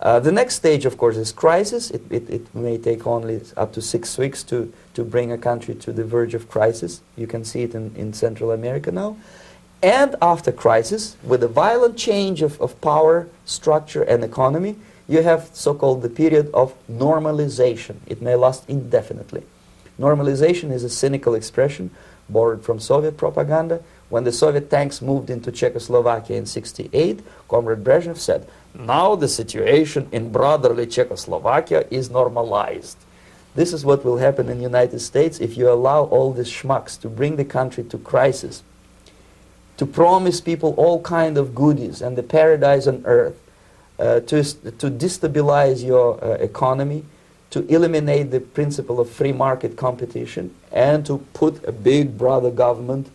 The next stage, of course, is crisis. It may take only up to 6 weeks to bring a country to the verge of crisis. You can see it in Central America now. And after crisis, with a violent change of power, structure, and economy, you have so-called the period of normalization. It may last indefinitely. Normalization is a cynical expression borrowed from Soviet propaganda. When the Soviet tanks moved into Czechoslovakia in '68, Comrade Brezhnev said, "Now the situation in brotherly Czechoslovakia is normalized." This is what will happen in the United States if you allow all these schmucks to bring the country to crisis, to promise people all kind of goodies and the paradise on earth, to destabilize your economy, to eliminate the principle of free market competition, and to put a big brother government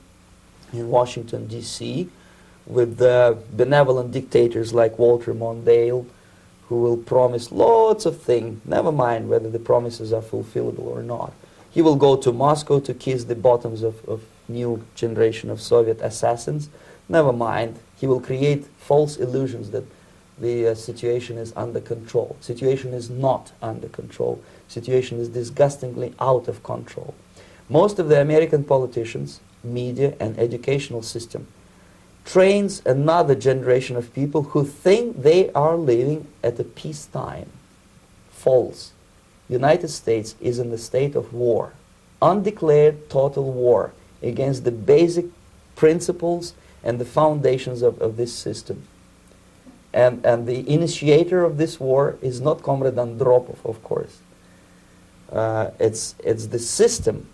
in Washington, D.C., with benevolent dictators like Walter Mondale, who will promise lots of things, never mind whether the promises are fulfillable or not. He will go to Moscow to kiss the bottoms of new generation of Soviet assassins, never mind. He will create false illusions that the situation is under control. Situation is not under control. Situation is disgustingly out of control. Most of the American politicians, media, and educational system trains another generation of people who think they are living at a peacetime. False. United States is in the state of war, undeclared total war against the basic principles and the foundations of this system. And the initiator of this war is not Comrade Andropov, of course. It's the system.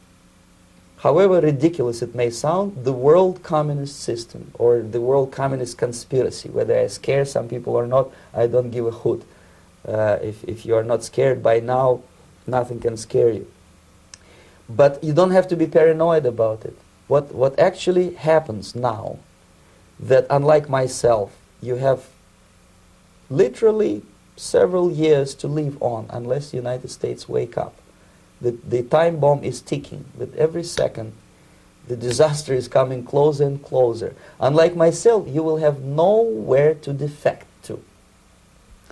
However ridiculous it may sound, the world communist system or the world communist conspiracy, whether I scare some people or not, I don't give a hoot. If you are not scared by now, nothing can scare you. But you don't have to be paranoid about it. What actually happens now, that unlike myself, you have literally several years to live on unless the United States wake up. The time bomb is ticking. With every second, the disaster is coming closer and closer. Unlike myself, you will have nowhere to defect to,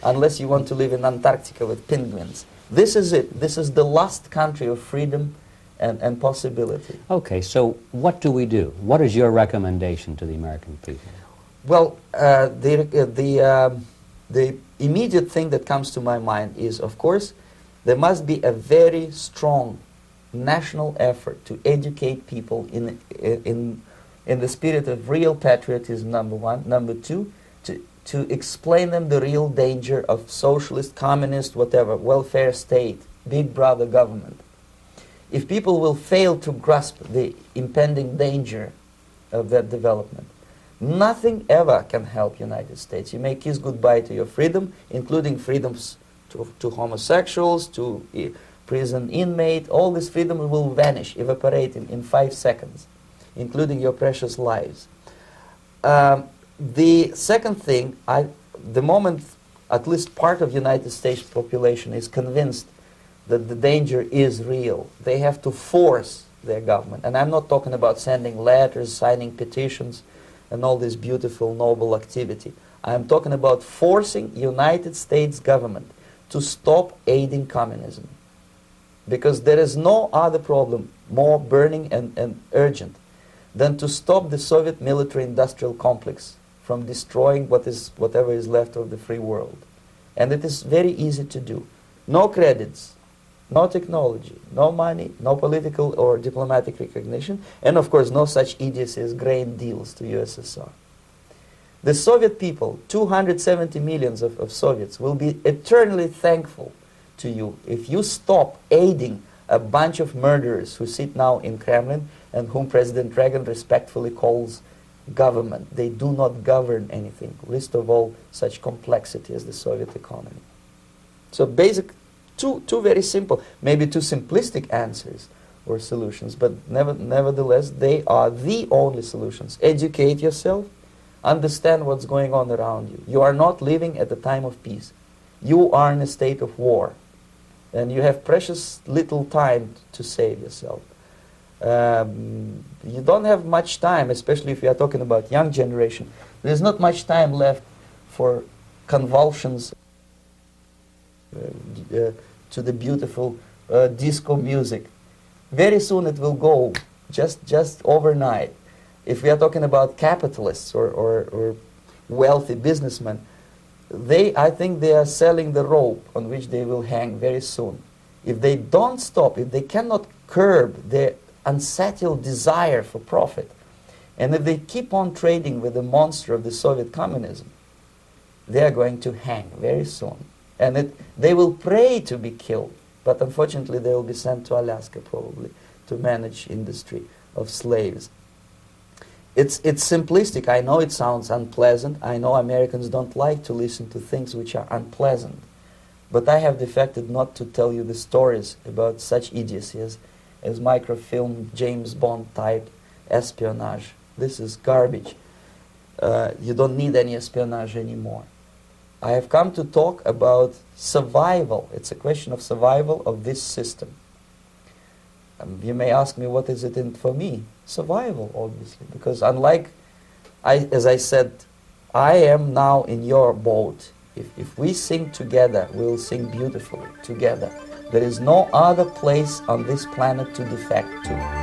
unless you want to live in Antarctica with penguins. This is it. This is the last country of freedom and possibility. Okay, so what do we do? What is your recommendation to the American people? Well, the immediate thing that comes to my mind is, of course, there must be a very strong national effort to educate people in the spirit of real patriotism, number one. Number two, to explain them the real danger of socialist, communist, whatever, welfare state, big brother government. If people will fail to grasp the impending danger of that development, nothing ever can help United States. You may kiss goodbye to your freedom, including freedoms to homosexuals, to prison inmate. All this freedom will vanish, evaporate in 5 seconds, including your precious lives. The second thing, the moment at least part of United States population is convinced that the danger is real, they have to force their government. And I'm not talking about sending letters, signing petitions, and all this beautiful, noble activity. I'm talking about forcing United States government to stop aiding communism. Because there is no other problem more burning and urgent than to stop the Soviet military-industrial complex from destroying whatever is left of the free world. And it is very easy to do. No credits, no technology, no money, no political or diplomatic recognition, and of course no such idiocy as grain deals to USSR. The Soviet people, 270 millions of Soviets, will be eternally thankful to you if you stop aiding a bunch of murderers who sit now in Kremlin and whom President Reagan respectfully calls government. They do not govern anything, least of all such complexity as the Soviet economy. So basic, two very simple, maybe too simplistic answers or solutions, but nevertheless they are the only solutions. Educate yourself, understand what's going on around you. You are not living at a time of peace. You are in a state of war. And you have precious little time to save yourself. You don't have much time, especially if you are talking about young generation. There's not much time left for convulsions to the beautiful disco music. Very soon it will go, just overnight. If we are talking about capitalists or wealthy businessmen, I think they are selling the rope on which they will hang very soon. If they don't stop, if they cannot curb their unsettled desire for profit, and if they keep on trading with the monster of the Soviet communism, they are going to hang very soon. And they will pray to be killed, but unfortunately they will be sent to Alaska probably to manage industry of slaves. It's simplistic. I know it sounds unpleasant. I know Americans don't like to listen to things which are unpleasant. But I have defected not to tell you the stories about such idiocy as microfilm, James Bond type espionage. This is garbage. You don't need any espionage anymore. I have come to talk about survival. It's a question of survival of this system. You may ask me, what is it in for me? Survival, obviously, because unlike, as I said, I am now in your boat. If we sing together, we'll sing beautifully together. There is no other place on this planet to defect to.